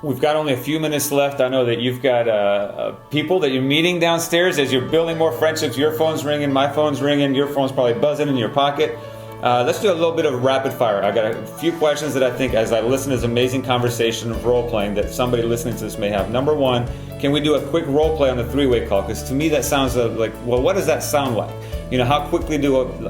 We've got only a few minutes left. I know that you've got people that you're meeting downstairs as you're building more friendships. Your phone's ringing, my phone's ringing, your phone's probably buzzing in your pocket. Let's do a little bit of rapid fire. I got a few questions that I think, as I listen to this amazing conversation of role playing, that somebody listening to this may have. Number one, can we do a quick role play on the three-way call? Because to me that sounds like, well, what does that sound like? You know, how quickly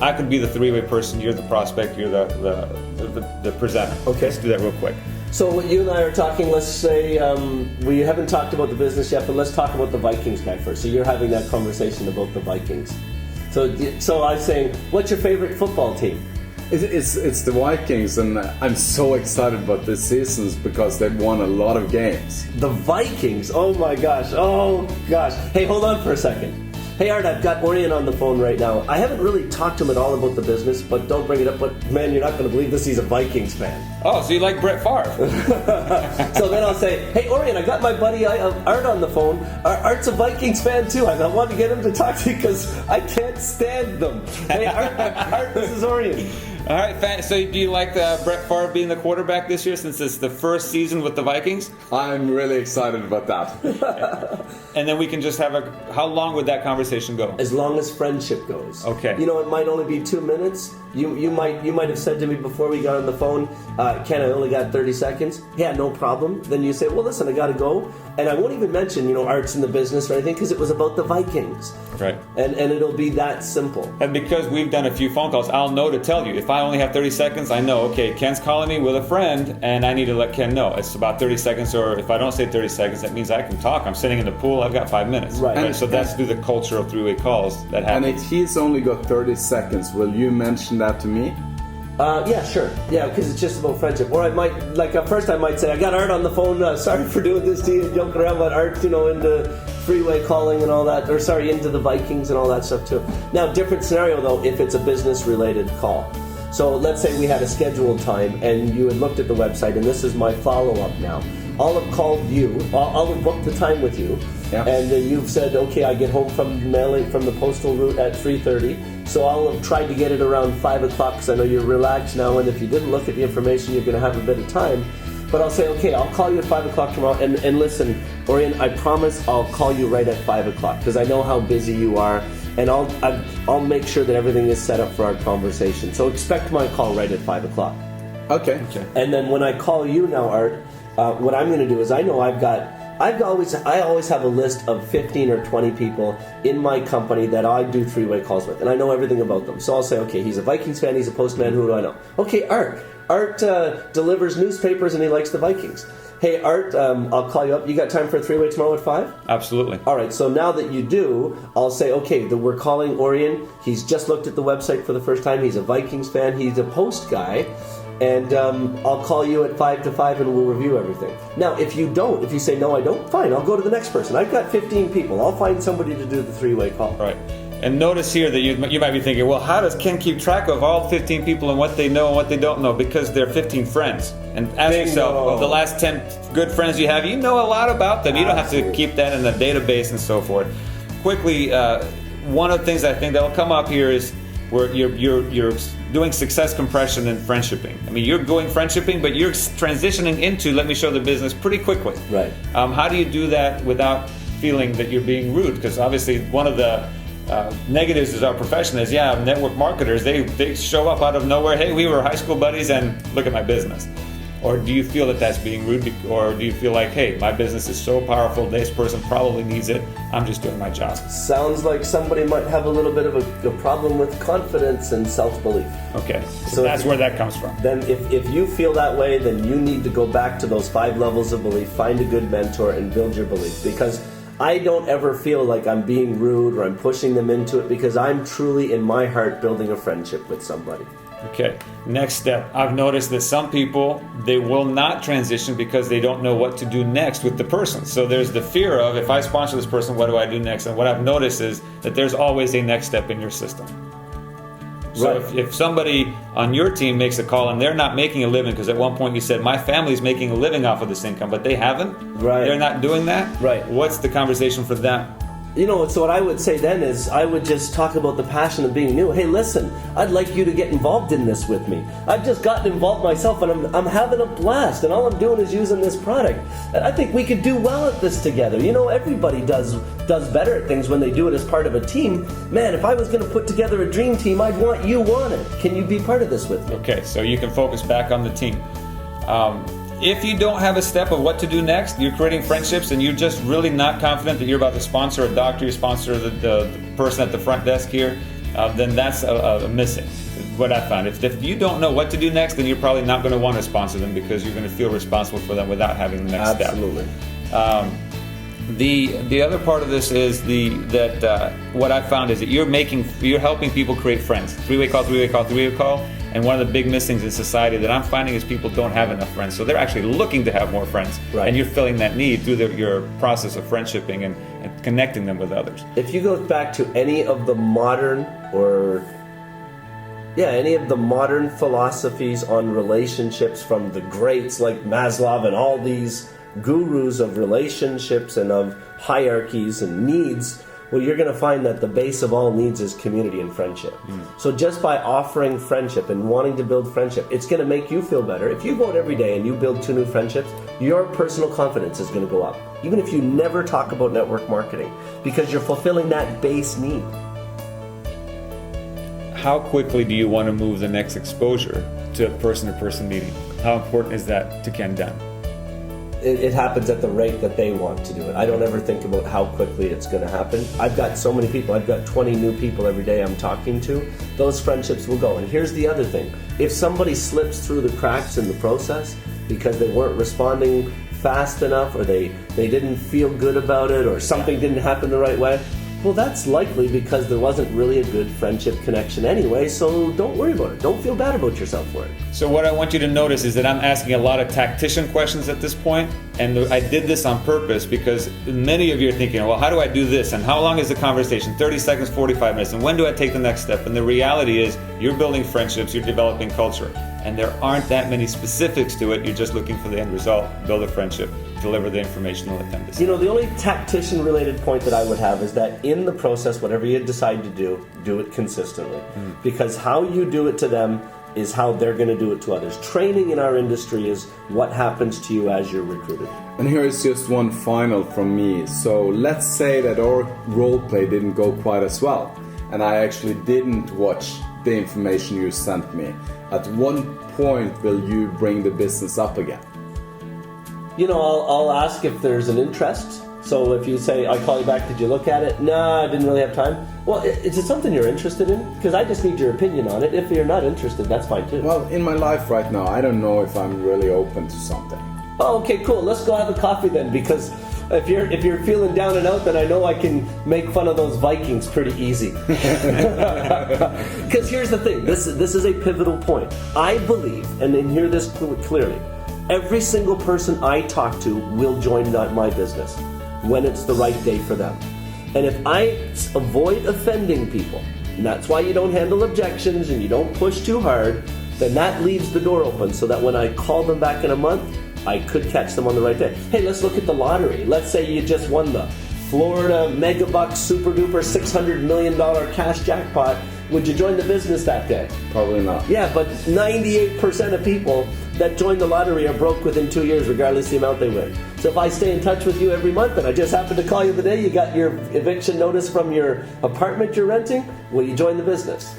I could be the three-way person, you're the prospect, you're the presenter. Okay. Let's do that real quick. So what you and I are talking, let's say, we haven't talked about the business yet, but let's talk about the Vikings guy first. So you're having that conversation about the Vikings. So I'm saying, what's your favorite football team? It's the Vikings, and I'm so excited about this season because they've won a lot of games. The Vikings? Oh my gosh. Oh gosh. Hey, hold on for a second. Hey Art, I've got Orjan on the phone right now. I haven't really talked to him at all about the business, but don't bring it up. But man, you're not going to believe this. He's a Vikings fan. Oh, so you like Brett Favre? So then I'll say, hey Orjan, I got my buddy Art on the phone. Art's a Vikings fan too. I want to get him to talk to you because I can't stand them. Hey Art, this is Orjan. All right, so do you like Brett Favre being the quarterback this year since it's the first season with the Vikings? I'm really excited about that. And then we can just have how long would that conversation go? As long as friendship goes. Okay. You know, it might only be 2 minutes. You might have said to me before we got on the phone, Ken, I only got 30 seconds. Yeah, no problem. Then you say, well, listen, I got to go. And I won't even mention, Art's in the business or anything because it was about the Vikings. Right. And it'll be that simple. And because we've done a few phone calls, I'll know to tell you. If I only have 30 seconds, I know, okay, Ken's calling me with a friend, and I need to let Ken know. It's about 30 seconds, or if I don't say 30 seconds, that means I can talk. I'm sitting in the pool, I've got 5 minutes. Right. So that's through the culture of three-way calls that happens. And if he's only got 30 seconds, will you mention that to me? Yeah, sure. Yeah, because it's just about friendship. Or I might, first I might say, I got Art on the phone, sorry for doing this to you, joking around about Art, into freeway calling and all that, or into the Vikings and all that stuff too. Now, different scenario though, if it's a business-related call. So let's say we had a scheduled time and you had looked at the website, and this is my follow-up now. I'll have called you, I'll have booked the time with you, yeah. And you've said, okay, I get home from mailing from the postal route at 3:30, so I'll have tried to get it around 5 o'clock because I know you're relaxed now, and if you didn't look at the information, you're going to have a bit of time. But I'll say, okay, I'll call you at 5 o'clock tomorrow, and listen, Orjan, I promise I'll call you right at 5 o'clock because I know how busy you are, and I'll make sure that everything is set up for our conversation. So expect my call right at 5 o'clock. Okay. And then when I call you now, Art, what I'm going to do is I know I always have a list of 15 or 20 people in my company that I do three-way calls with, and I know everything about them. So I'll say, okay, he's a Vikings fan, he's a postman, who do I know? Okay, Art. Art delivers newspapers and he likes the Vikings. Hey, Art, I'll call you up. You got time for a three-way tomorrow at 5? Absolutely. All right, so now that you do, I'll say, okay, we're calling Orjan. He's just looked at the website for the first time. He's a Vikings fan. He's a post guy. And I'll call you at 5 to 5 and we'll review everything. Now, if you say, no, I don't, fine, I'll go to the next person. I've got 15 people. I'll find somebody to do the three-way call. Right. And notice here that you might be thinking, well, how does Ken keep track of all 15 people and what they know and what they don't know? Because they're 15 friends. And ask yourself, well, the last 10 good friends you have, you know a lot about them. You don't have to keep that in the database and so forth. Quickly, one of the things I think that will come up here is where you're doing success compression and friendshipping. I mean, you're going friendshipping, but you're transitioning into let me show the business pretty quickly. Right. How do you do that without feeling that you're being rude? Because obviously one of the negatives is our profession is, network marketers, they show up out of nowhere. Hey, we were high school buddies and look at my business. Or do you feel that that's being rude? Or do you feel like, hey, my business is so powerful, this person probably needs it, I'm just doing my job? Sounds like somebody might have a little bit of a problem with confidence and self-belief. Okay, so that's where that comes from. Then if you feel that way, then you need to go back to those 5 levels of belief, find a good mentor, and build your belief. Because I don't ever feel like I'm being rude or I'm pushing them into it because I'm truly in my heart building a friendship with somebody. Okay, next step. I've noticed that some people, they will not transition because they don't know what to do next with the person. So there's the fear of, if I sponsor this person, what do I do next? And what I've noticed is that there's always a next step in your system. So right. if somebody on your team makes a call and they're not making a living, because at one point you said, my family's making a living off of this income, but they haven't, right. They're not doing that, right. What's the conversation for them? So what I would say then is I would just talk about the passion of being new. Hey, listen, I'd like you to get involved in this with me. I've just gotten involved myself, and I'm having a blast, and all I'm doing is using this product. And I think we could do well at this together. Everybody does better at things when they do it as part of a team. Man, if I was going to put together a dream team, I'd want you on it. Can you be part of this with me? Okay, so you can focus back on the team. If you don't have a step of what to do next, you're creating friendships and you're just really not confident that you're about to sponsor a doctor, you sponsor the person at the front desk here, then that's a missing. What I found. If you don't know what to do next, then you're probably not going to want to sponsor them because you're going to feel responsible for them without having the next step. Absolutely. The other part of this is what I found is that you're helping people create friends. Three-way call. And one of the big missings in society that I'm finding is people don't have enough friends. So they're actually looking to have more friends. Right. And you're filling that need through your process of friendshipping and connecting them with others. If you go back to any of the modern philosophies on relationships from the greats like Maslow and all these gurus of relationships and of hierarchies and needs, well, you're going to find that the base of all needs is community and friendship. So just by offering friendship and wanting to build friendship, it's going to make you feel better. If you go out every day and you build 2 new friendships, your personal confidence is going to go up, even if you never talk about network marketing, because you're fulfilling that base need. How quickly do you want to move the next exposure to a person-to-person meeting? How important is that to Ken Dunn? It happens at the rate that they want to do it. I don't ever think about how quickly it's going to happen. I've got so many people. I've got 20 new people every day I'm talking to. Those friendships will go. And here's the other thing. If somebody slips through the cracks in the process because they weren't responding fast enough or they didn't feel good about it or something didn't happen the right way, well, that's likely because there wasn't really a good friendship connection anyway, so don't worry about it. Don't feel bad about yourself for it. So what I want you to notice is that I'm asking a lot of tactician questions at this point, and I did this on purpose because many of you are thinking, well, how do I do this? And how long is the conversation? 30 seconds, 45 minutes, and when do I take the next step? And the reality is you're building friendships, you're developing culture, and there aren't that many specifics to it. You're just looking for the end result, build a friendship, deliver the information, and let them decide. The only tactician-related point that I would have is that in the process, whatever you decide to do it consistently. Because how you do it to them is how they're going to do it to others. Training in our industry is what happens to you as you're recruited. And here is just one final from me. So let's say that our role play didn't go quite as well, and I actually didn't watch the information you sent me. At what point will you bring the business up again? I'll ask if there's an interest. So if you say, I call you back, did you look at it? No, I didn't really have time. Well, is it something you're interested in? Because I just need your opinion on it. If you're not interested, that's fine too. Well, in my life right now, I don't know if I'm really open to something. Oh, okay, cool. Let's go have a coffee then, because if you're feeling down and out, then I know I can make fun of those Vikings pretty easy. Because here's the thing. This is a pivotal point. I believe, and then hear this clearly, every single person I talk to will join my business when it's the right day for them. And if I avoid offending people, and that's why you don't handle objections and you don't push too hard, then that leaves the door open so that when I call them back in a month, I could catch them on the right day. Hey, let's look at the lottery. Let's say you just won the Florida Megabucks Super Duper $600 million cash jackpot. Would you join the business that day? Probably not. Yeah, but 98% of people that join the lottery are broke within 2 years, regardless of the amount they win. So if I stay in touch with you every month and I just happen to call you the day you got your eviction notice from your apartment you're renting, will you join the business?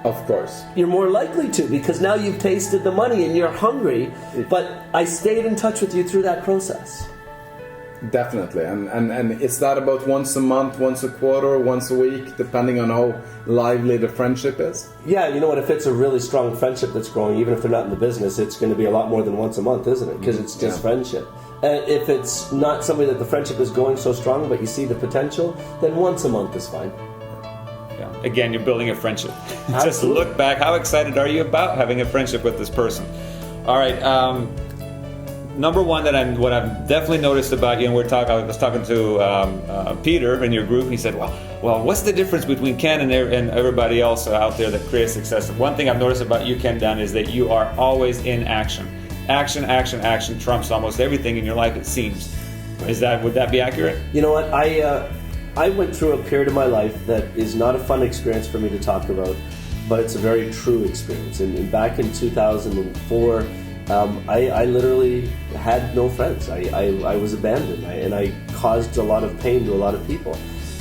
Of course. You're more likely to, because now you've tasted the money and you're hungry, but I stayed in touch with you through that process. Definitely. And is that about once a month, once a quarter, once a week, depending on how lively the friendship is? Yeah, you know what, if it's a really strong friendship that's growing, even if they're not in the business, it's going to be a lot more than once a month, isn't it? Because it's just friendship. And if it's not somebody that the friendship is going so strong, but you see the potential, then once a month is fine. Yeah. Again, you're building a friendship. Just look back. How excited are you about having a friendship with this person? All right. Number one, what I've definitely noticed about you, and I was talking to Peter in your group. He said, "Well, what's the difference between Ken and everybody else out there that creates success?" One thing I've noticed about you, Ken Dunn, is that you are always in action. Action trumps almost everything in your life, it seems. Would that be accurate? You know what? I went through a period of my life that is not a fun experience for me to talk about, but it's a very true experience. And back in 2004, I literally had no friends. I was abandoned, and I caused a lot of pain to a lot of people.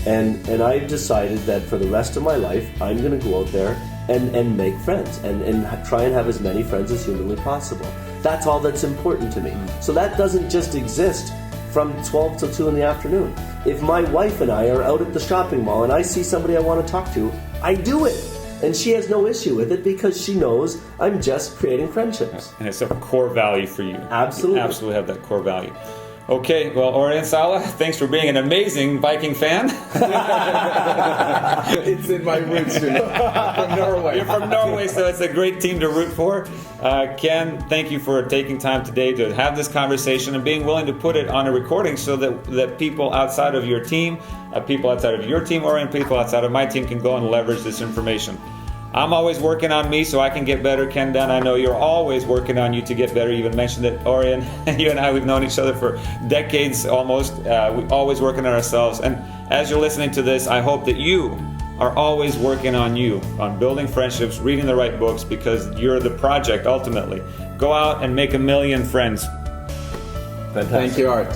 And I decided that for the rest of my life, I'm going to go out there and make friends and try and have as many friends as humanly possible. That's all that's important to me. So that doesn't just exist from 12 till 2 in the afternoon. If my wife and I are out at the shopping mall and I see somebody I want to talk to, I do it. And she has no issue with it because she knows I'm just creating friendships. And it's a core value for you. Absolutely. You absolutely have that core value. Okay, well, Orjan Sala, thanks for being an amazing Viking fan. It's in my roots, you know. I'm from Norway. You're from Norway, so it's a great team to root for. Ken, thank you for taking time today to have this conversation and being willing to put it on a recording so that people outside of your team, people outside of your team, or people outside of my team can go and leverage this information. I'm always working on me so I can get better. Ken Dunn, I know you're always working on you to get better. You even mentioned it, Orjan. You and I, we've known each other for decades almost. We're always working on ourselves. And as you're listening to this, I hope that you are always working on you, on building friendships, reading the right books, because you're the project ultimately. Go out and make 1 million friends. Fantastic. Thank you, Art.